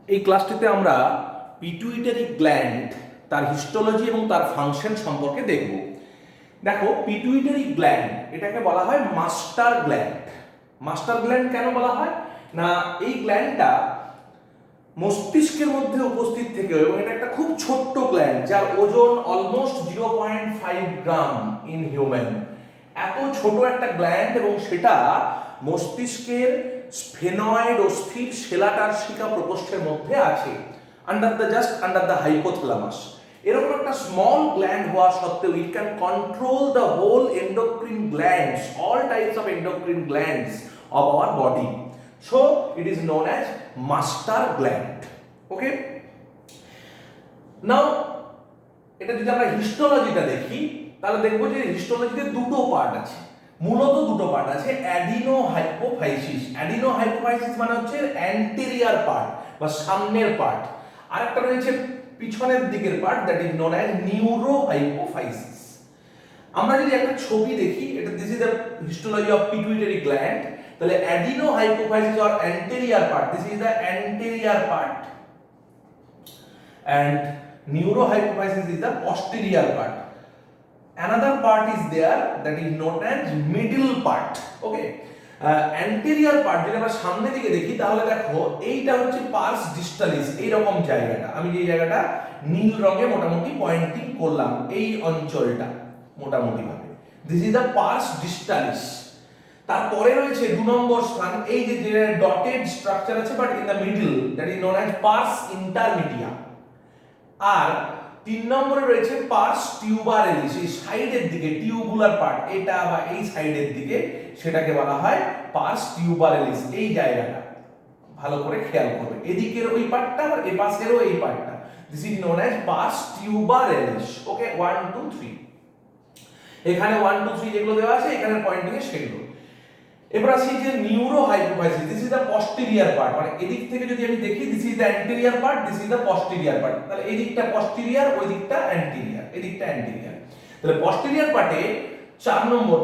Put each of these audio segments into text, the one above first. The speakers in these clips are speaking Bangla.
এই ক্লাসটিতে আমরা পিটুইটারি গ্ল্যান্ড, তার হিস্টোলজি এবং তার ফাংশন সম্পর্কে দেখব। দেখো, পিটুইটারি গ্ল্যান্ড এটাকে বলা হয় মাস্টার গ্ল্যান্ড। মাস্টার গ্ল্যান্ড কেন বলা হয় না, এই গ্ল্যান্ডটা মস্তিষ্কের মধ্যে উপস্থিত থেকে, এবং এটা একটা খুব ছোট্ট গ্ল্যান্ড যার ওজন অলমোস্ট 0.5 গ্রাম ইন হিউম্যান। এত ছোট একটা গ্ল্যান্ড, এবং সেটা মস্তিষ্কের স্ফেনয়েড অস্থির সেলাটার্সিকা প্রকোষ্ঠের মধ্যে আছে, আন্ডার দ্য হাইপোথ্যালামাস। এরকম একটা স্মল গ্ল্যান্ড হওয়া সত্ত্বেও it can control the whole endocrine glands, all types of endocrine glands of our body. So it is known as master gland. Okay, now এটা যদি আমরা হিস্টোলজিটা দেখি তাহলে দেখবো যে হিস্টোলজিতে দুটো পার্ট আছে, মূলত দুটো পার্ট আছে। অ্যাডিনোহাইপোফাইসিস, অ্যাডিনোহাইপোফাইসিস মানে হচ্ছে অ্যান্টেরিয়র পার্ট বা সামনের পার্ট, আর একটা রয়েছে পিছনের দিকের part, that is known as neurohypophysis. আমরা যদি একটা ছবি দেখি, এটা this is the histology of pituitary gland, তাহলে adenohypophysis or anterior part, this is the anterior part, and neurohypophysis is the posterior part. Another part is there that is known as middle part. Okay, anterior part যদি আমরা সামনে দিকে দেখি তাহলে দেখো এইটা হচ্ছে পার্স ডিস্টালিস, এই রকম জায়গাটা, আমি যে জায়গাটা নীল রঙে মোটামুটি পয়েন্টিং করলাম, এই অঞ্চলটা মোটামুটি ভাবে this is the pars distalis. তারপরে রয়েছে 2 নম্বর স্থান, এই যে ডটেড স্ট্রাকচার আছে but in the middle, that is known as pars intermedia. আর 3 নম্বরে রয়েছে পার্স টিউবারেলিস, এই সাইডের দিকে টিউবুলার পার্ট, এটা বা এই সাইডের দিকে, সেটাকে বলা হয় পার্স টিউবারেলিস। এই জায়গাটা ভালো করে খেয়াল করবে, এদিকের ওই পার্টটা আর এই পাশেরও এই পার্টটা, this is known as pars tuberalis. Okay, 1 2 3, এখানে 1 2 3 যেগুলো দেওয়া আছে এখানে পয়েন্টিং এ সেগুলো। এবার আসি যে neurohypophysis, this is the posterior part, মানে এদিক থেকে যদি আমি দেখি this is the anterior part, this is the posterior part, তাহলে এই দিকটা পস্টেরিয়র, ওই দিকটা অ্যান্টেরিয়র, এই দিকটা অ্যান্টেরিয়র। তাহলে পস্টেরিয়র পার্টে 4 নম্বর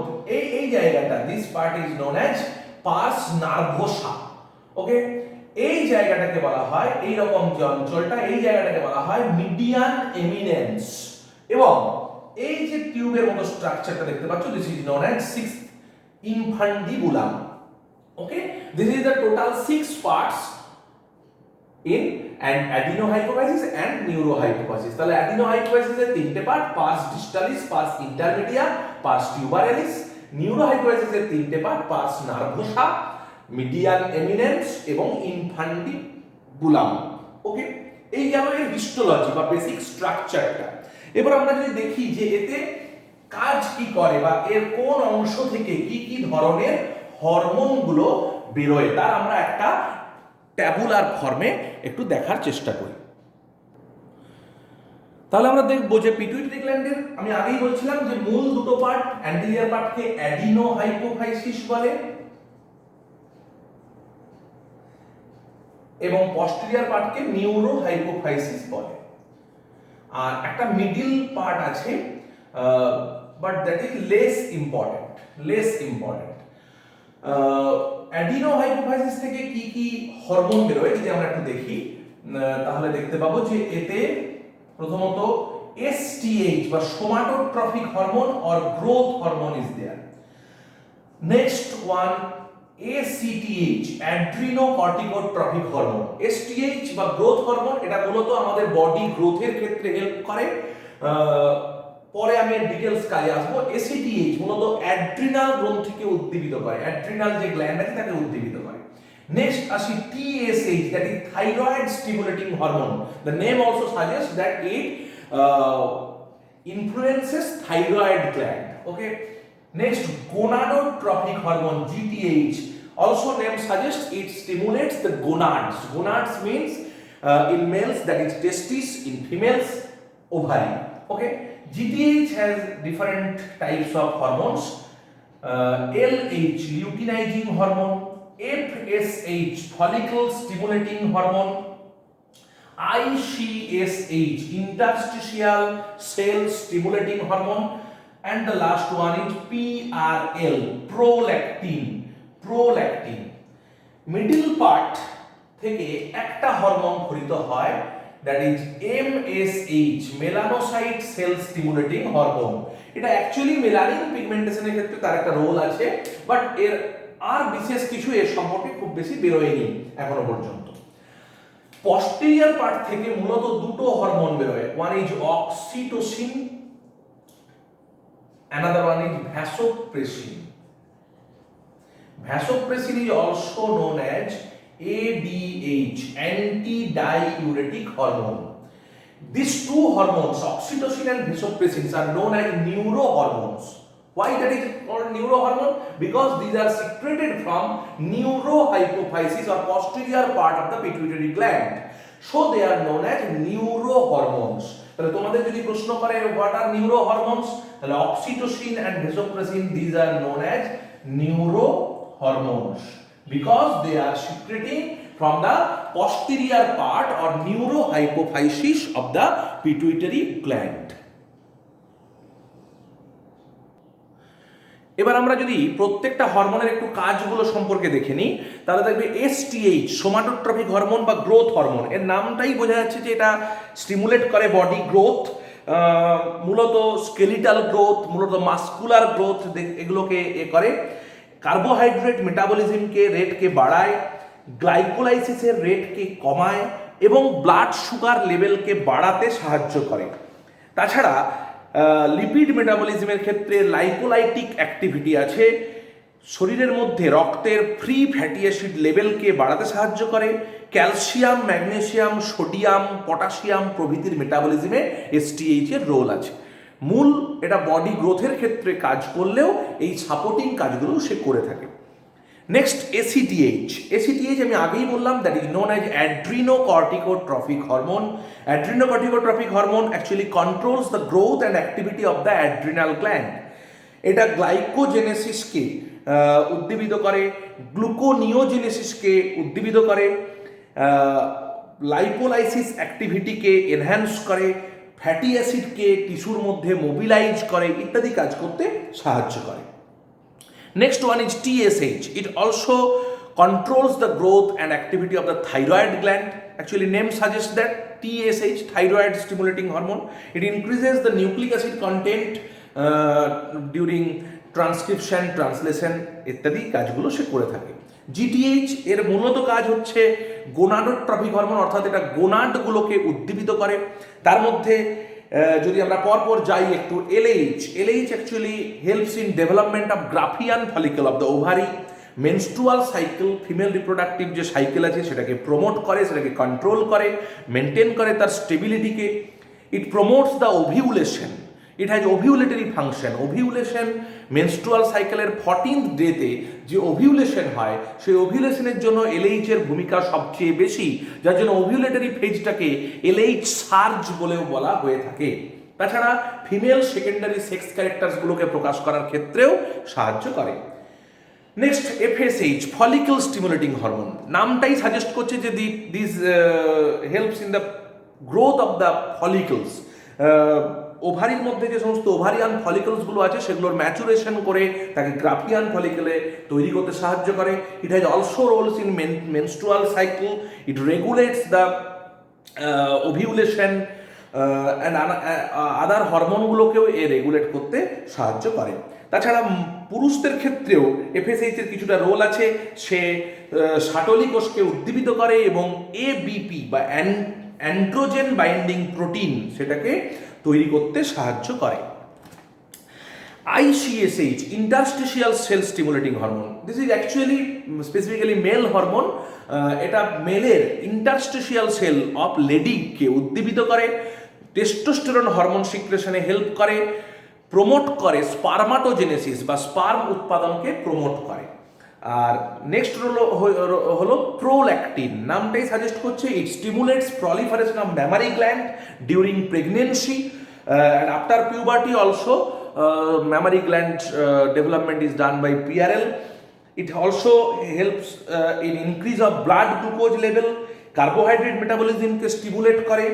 এই জায়গাটা, this part is known as pars nervosa. Okay, এই জায়গাটাকে বলা হয়, এই রকম যে অঞ্চলটা, এই জায়গাটাকে বলা হয় মিডিয়ান এমিনেন্স। এবং এই যে টিউবের মতো স্ট্রাকচারটা দেখতে পাচ্ছ, this is known as sixth infundibulum. Okay, this is the total 6 parts in an adenohypophysis and neurohypophysis. তাহলে adenohypophysis এর তিনটে part, pars distalis, pars intermedia, pars tuberalis. neurohypophysis এর তিনটে part, pars nervosa, median eminence এবং infundibulum. ওকে, এই গেল এর হিস্টোলজি বা বেসিক স্ট্রাকচারটা। এবার আমরা যদি দেখি যে এতে কাজ কি করে বা এর কোন অংশ থেকে কি কি ধরনের হরমোনগুলো বেরোয়, তার আমরা একটা ট্যাবুলার ফর্মে একটু দেখার চেষ্টা করি। তাহলে আমরা দেখব যে পিটুইটারি গ্ল্যান্ডের, আমি আগেই বলছিলাম যে মূল দুটো পার্ট, অ্যান্টেরিয়র পার্টকে অ্যাডিনোহাইপোফাইসিস বলে এবং পস্টেরিয়র পার্টকে নিউরোহাইপোফাইসিস বলে। আর একটা মিডল পার্ট আছে, but that is less important. অ্যাডিনোহাইপোফাইসিস থেকে কি কি হরমোন বেরোয় যদি আমরা একটু দেখি, তাহলে দেখতে পাবো যে এতে প্রথমত STH বা somatotrophic hormone or growth hormone is there. Next one ACTH, adrenocorticotrophic hormone. STH বা গ্রোথ হরমোন, এটা মূলত আমাদের বডি গ্রোথের ক্ষেত্রে হেল্প করে, পরে আমি ডিটেইলস কাজে আসবো। ACTH মূলত অ্যাড্রিনাল গ্রন্থিকে উদ্দীপিত করে, অ্যাড্রিনাল যে গ্ল্যান্ড আছে তাকে উদ্দীপিত করে। নেক্সট আসি TSH, that is thyroid stimulating hormone. The name also suggest that it influences thyroid gland. Okay, next gonadotropic hormone GTH, also name suggests it stimulates the gonads. Gonads means in males that is testes, in females ovary. Okay, GTH has different types of hormones. LH, luteinizing hormone. FSH, follicle stimulating hormone. ICSH, interstitial cell stimulating hormone. And the last one is PRL, prolactin. Middle part থেকে একটা হরমোন খরিত হয়, that is MSH, melanocyte sell stimulating hormone. এটা অ্যাকচুয়ালি মেলানিন পিগমেন্টেশনের ক্ষেত্রে তার একটা রোল আছে, বাট এর আর বিশেষ কিছু এর সম্পর্কে খুব বেশি বেরোয়নি এখনো পর্যন্ত। পস্টেরিয়র পার্ট থেকে মূলত দুটো হরমোন বেরোয়, one is oxytocin, another one is vasopressin. Vasopressin is also known as ADH, anti-diuretic hormone. These two hormones, oxytocin and vasopressin, are known as neurohormones. Why that is called neurohormone? Because these are secreted from neurohypophysis or posterior part of the pituitary gland. So they are known as neurohormones. তাহলে তোমাদের যদি প্রশ্ন করে what are neurohormones, তাহলে oxytocin and vasopressin, these are known as neurohormones because they are secreting from the posterior part or neurohypophysis of the pituitary gland. এবার আমরা যদি প্রত্যেকটা হরমোনের একটু কাজগুলো সম্পর্কে দেখে নিই, তাহলে দেখবে STH, সোমাটোট্রপিক হরমোন বা গ্রোথ হরমোন, এর নামটাই বোঝা যাচ্ছে যে এটা স্টিমুলেট করে বডি গ্রোথ, মূলত স্কেলিটাল গ্রোথ, মূলত মাস্কুলার গ্রোথ, এগুলোকে করে। কার্বোহাইড্রেট মেটাবলিজমকে রেটকে বাড়ায়, গ্লাইকোলাইসিসের রেটকে কমায় এবং ব্লাড সুগার লেভেলকে বাড়াতে সাহায্য করে। তাছাড়া লিপিড মেটাবলিজমের ক্ষেত্রে লাইপোলাইটিক অ্যাক্টিভিটি আছে, শরীরের মধ্যে রক্তের ফ্রি ফ্যাটি অ্যাসিড লেভেলকে বাড়াতে সাহায্য করে। ক্যালসিয়াম, ম্যাগনেসিয়াম, সোডিয়াম, পটাশিয়াম প্রভৃতির মেটাবলিজমে STH এর রোল আছে। মূল এটা বডি গ্রোথের ক্ষেত্রে কাজ করলেও এই সাপোর্টিং কাজগুলো সে করে থাকে। Next ACTH। ACTH আমি আগেই বললাম, that is known as adrenocorticotropic hormone. Adrenocorticotropic hormone actually controls the growth and activity of the adrenal gland. এটা গ্লাইকোজেনেসিসকে উদ্দীপিত করে, গ্লুকোনিওজেনেসিসকে উদ্দীপিত করে, লাইপোলাইসিস অ্যাক্টিভিটিকে এনহ্যান্স করে, ফ্যাটি অ্যাসিডকে টিস্যুর মধ্যে মোবিলাইজ করে ইত্যাদি কাজ করতে সাহায্য করে। Next one is TSH. It also controls the growth and activity of the thyroid gland. Actually, name suggests that TSH, thyroid stimulating hormone. It increases the nucleic acid content during transcription, translation ইত্যাদি কাজগুলো সে করে থাকে। GTH এর মূলত কাজ হচ্ছে গোনাডোট্রপিক হরমোন, অর্থাৎ এটা গোনাডগুলোকে উদ্দীপিত করে। তার মধ্যে যদি আমরা পরপর যাই একটু, LH actually helps in development of Graafian follicle of the ovary. Menstrual cycle, female reproductive যে সাইকেল আছে সেটাকে প্রমোট করে, সেটাকে কন্ট্রোল করে, মেনটেন করে তার স্টেবিলিটিকে। It promotes the ovulation, it has ovulatory function. Ovulation menstrual সাইকেলের 14th ডেতে যে ওভিউলেশন হয়, সেই ওভিউলেশনের জন্য LH এর ভূমিকা সবচেয়ে বেশি, যার জন্য ওভিউলেটরি ফেজটাকে LH সার্জ বলেও বলা হয়ে থাকে। তাছাড়া ফিমেল সেকেন্ডারি সেক্স ক্যারেক্টারসগুলোকে প্রকাশ করার ক্ষেত্রেও সাহায্য করে। Next FSH, follicle stimulating hormone. নামটাই সাজেস্ট করছে যে this helps in the growth of the follicles. ওভারির মধ্যে যে সমস্ত ওভারিয়ান ফলিকলসগুলো আছে সেগুলোর ম্যাচুরেশন করে তাকে গ্রাফিয়ান ফলিকলে তৈরি করতে সাহায্য করে। It has also roles in menstrual cycle. It regulates the ovulation and other হরমোনগুলোকেও এ রেগুলেট করতে সাহায্য করে। তাছাড়া পুরুষদের ক্ষেত্রেও FSH এর কিছুটা রোল আছে। সে শাটলি কোষকে উদ্দীপিত করে এবং ABP বা অ্যান্ড্রোজেন বাইন্ডিং প্রোটিন সেটাকে তৈরি করতে সাহায্য করে। ICSH, interstitial cell stimulating hormone. This is actually specifically male hormone. এটা মেলের ইন্টারস্টিশিয়াল সেল অফ লেডিকে উদ্দীপিত করে, টেস্টোস্টেরন হরমোন সিক্রেশনে হেল্প করে, প্রমোট করে স্পার্মাটোজেনেসিস বা স্পার্ম উৎপাদনকে প্রমোট করে। আর নেক্সট হলো প্রোল্যাকটিন। নামটাই সাজেস্ট করছে it stimulates proliferation of mammary gland during pregnancy and after puberty also mammary gland development is done by PRL. It also helps in increase of blood glucose level, carbohydrate metabolism ke stimulate kare.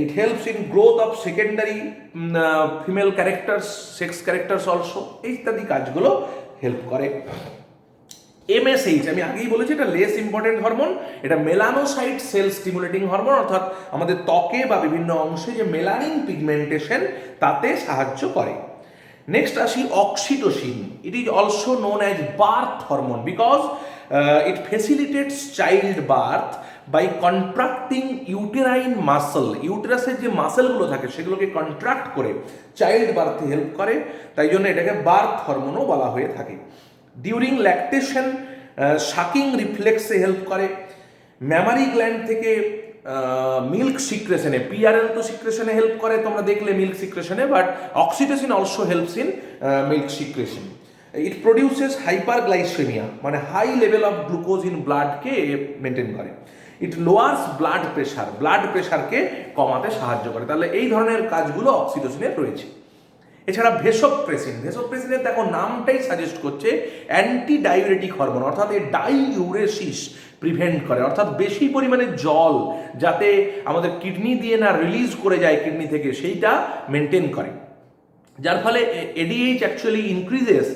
It helps in growth of secondary female characters, sex characters also. এই ইত্যাদি কাজগুলো হেল্প করে। MSH আমি আগেই বলেছি এটা লেস ইম্পর্টেন্ট হরমোন, এটা মেলানোসাইট সেল স্টিমুলেটিং হরমোন, অর্থাৎ আমাদের ত্বকে বা বিভিন্ন অংশে যে মেলানিন পিগমেন্টেশন তাতে সাহায্য করে। নেক্সট আসি oxytocin. It is also known as birth hormone because it facilitates child birth by contracting uterine muscle. ইউটেরাসের যে মাসেলগুলো থাকে সেগুলোকে কন্ট্রাক্ট করে চাইল্ড বার্থে হেল্প করে, তাই জন্য এটাকে বার্থ হরমোনও বলা হয়ে থাকে। ডিউরিং ল্যাকটেশন শাকিং রিফ্লেক্সে হেল্প করে। ম্যামারি গ্ল্যান্ড থেকে মিল্ক সিক্রেশনে, পিআরএল তো সিক্রেশনে হেল্প করে তোমরা দেখলে মিল্ক সিক্রেশনে, but oxytocin also helps in milk secretion. It produces hyperglycaemia, মানে high level of glucose in ব্লাডকে মেনটেন করে। It lowers blood pressure, blood প্রেশারকে কমাতে সাহায্য করে। তাহলে এই ধরনের কাজগুলো অক্সিটোসিনের রয়েছে। এছাড়া ভেসোপ্রেসিন, ভেসোপ্রেসিনের দেখো নামটাই সাজেস্ট করছে অ্যান্টি ডায়ুরেটিক হরমোন, অর্থাৎ এই ডাইউরেসিস প্রিভেন্ট করে, অর্থাৎ বেশি পরিমাণে জল যাতে আমাদের কিডনি দিয়ে না রিলিজ করে যায় কিডনি থেকে সেইটা মেনটেন করে, যার ফলে ADH actually increases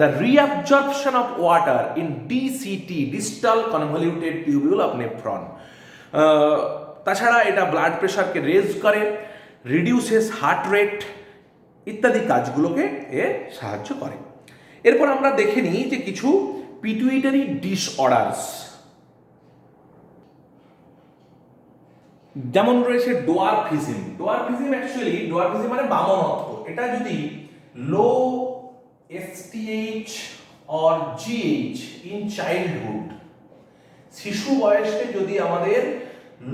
the reabsorption of water in ডিসিটি, distal convoluted tubule of nephron. তাছাড়া এটা ব্লাড প্রেশারকে রেজ করে, রিডিউসেস হার্ট রেট ইত্যাদি কাজগুলোকে এ সাহায্য করে। এরপর আমরা দেখে নিই যে কিছু পিটুইটারি ডিসঅর্ডারস, যেমন রয়েছে ডোয়ারফিজম। ডোয়ারফিজম অ্যাকচুয়ালি, ডোয়ারফিজম মানে বামনত্ব। এটা যদি লো STH or GH in childhood, শিশু বয়সে যদি আমাদের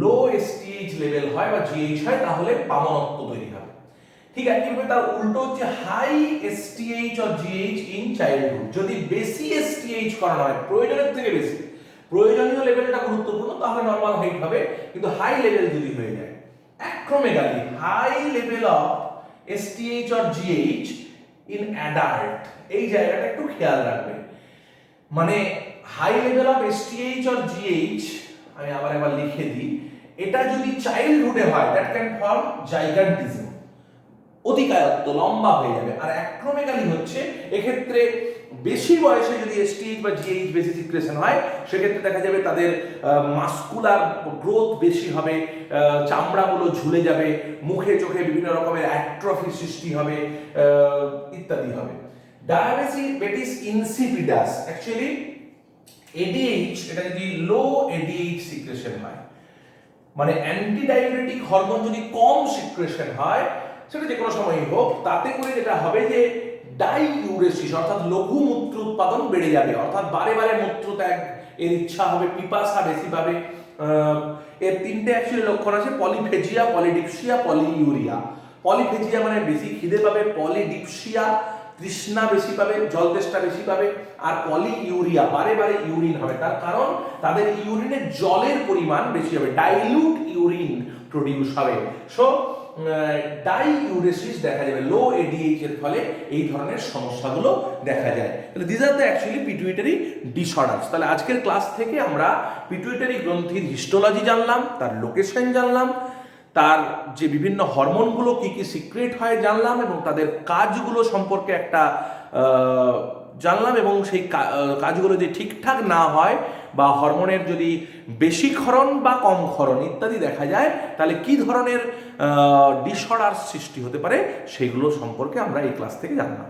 লো STH লেভেল হয় বা GH হয় তাহলে বামনত্ব তৈরি হবে। ঠিক একইভাবে তার উল্টো হচ্ছে high STH or GH in childhood, যদি বেশি STH করানো হয় প্রয়োজনের থেকে বেশি, প্রয়োজনীয় লেভেলটা গুরুত্বপূর্ণ তাহলে নর্মাল হাইট হবে, কিন্তু হাই লেভেল যদি হয়ে যায় acromegaly, high level of STH or GH in adult, এই জায়গাটা একটু খেয়াল রাখবে। মানে high level of STH or GH, আমি আবার একবার লিখে দিই, এটা যদি চাইল্ডহুডে হয় দ্যাট ক্যান ফর্ম জাইগান্টিজম, অতিকায়ত্ব, লম্বা হয়ে যাবে। আর অ্যাক্রোমেগালি হচ্ছে এক্ষেত্রে বেশি বয়সে যদি STH বা GH বেশি সিক্রেশন হয় সেক্ষেত্রে দেখা যাবে তাদের মাস্কুলার গ্রোথ বেশি হবে, চামড়াগুলো ঝুলে যাবে, মুখে চোখে বিভিন্ন রকমের অ্যাট্রফি সৃষ্টি হবে ইত্যাদি হবে। ডায়াবেটিস ইনসিপিডাস, অ্যাকচুয়ালি ADH, এটা যদি লো ADH সিক্রেশন হয়, মানে অ্যান্টি ডায়াবেটিক হরমোন যদি কম সিক্রেশন হয় সেটা যে কোনো সময়ই হোক, তাতে করে যেটা হবে যে ডাইউরেসিস অর্থাৎ লঘু মূত্র উৎপাদন বেড়ে যাবে, অর্থাৎ বারে বারে মূত্র ত্যাগ এর ইচ্ছা হবে, পিপাসা বেশি পাবে। এর তিনটে অ্যাকচুয়ালি লক্ষণ আছে, পলিফেজিয়া, পলিডিপসিয়া, পলিইউরিয়া। পলিফেজিয়া মানে বেশি খিদে পাবে, পলিডিপসিয়া তৃষ্ণা বেশি পাবে, জল তেষ্টা বেশি পাবে, আর পলিইউরিয়া বারে বারে ইউরিন হবে। তার কারণ তাদের ইউরিনে জলের পরিমাণ বেশি হবে, ডাইলিউট ইউরিন প্রডিউস হবে। সো ডাইউরেসিস দেখা যাবে, লো ADH এর ফলে এই ধরনের সমস্যাগুলো দেখা যায়। তাহলে this are the actually pituitary disorders. তাহলে আজকের ক্লাস থেকে আমরা পিটুইটারি গ্রন্থির হিস্টোলজি জানলাম, তার লোকেশন জানলাম, তার যে বিভিন্ন হরমোনগুলো কি কি সিক্রেট হয় জানলাম, এবং তাদের কাজগুলো সম্পর্কে একটা জানলাম, এবং সেই কাজগুলো যদি ঠিকঠাক না হয় বা হরমোনের যদি বেশি ক্ষরণ বা কম ক্ষরণ ইত্যাদি দেখা যায় তাহলে কি ধরনের ডিসঅর্ডার সৃষ্টি হতে পারে সেইগুলো সম্পর্কে আমরা এই ক্লাস থেকে জানলাম।